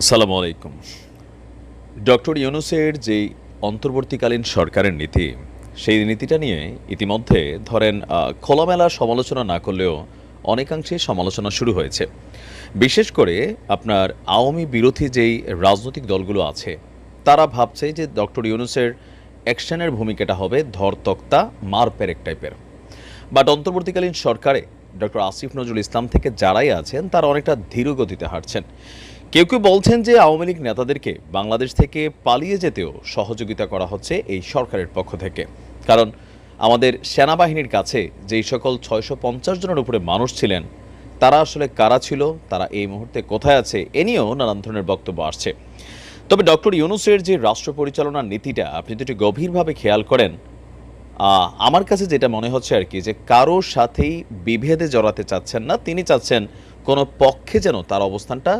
আসসালামু আলাইকুম। ডক্টর ইউনূসের যেই অন্তর্বর্তীকালীন সরকারের নীতি, সেই নীতিটা নিয়ে ইতিমধ্যে ধরেন খোলামেলা সমালোচনা না করলেও অনেকাংশেই সমালোচনা শুরু হয়েছে। বিশেষ করে আপনার আওয়ামী বিরোধী যেই রাজনৈতিক দলগুলো আছে, তারা ভাবছে যে ডক্টর ইউনূসের অ্যাকশনের ভূমিকাটা হবে ধরতক্তা, মারপেরেক টাইপের। বাট অন্তর্বর্তীকালীন সরকারে ডক্টর আসিফ নজরুল ইসলাম থেকে যারাই আছেন, তারা অনেকটা ধীর গতিতে হাঁটছেন। কেউ কেউ বলছেন যে আওয়ামী লীগ নেতাদেরকে বাংলাদেশ থেকে পালিয়ে যেতেও সহযোগিতা করা হচ্ছে এই সরকারের পক্ষ থেকে। কারণ আমাদের সেনাবাহিনীর কাছে যেই সকল ৬৫০ জনের উপরে মানুষ ছিলেন, তারা আসলে কারা ছিল, তারা এই মুহূর্তে কোথায় আছে, এ নিয়েও নানান ধরনের বক্তব্য আসছে। তবে ডক্টর ইউনূসের যে রাষ্ট্র পরিচালনার নীতিটা আপনি যদি গভীরভাবে খেয়াল করেন, আমার কাছে যেটা মনে হচ্ছে আরকি, যে কারো সাথেই বিভেদে জড়াতে চাচ্ছেন না। তিনি চাচ্ছেন কোনো পক্ষে যেন তার অবস্থানটা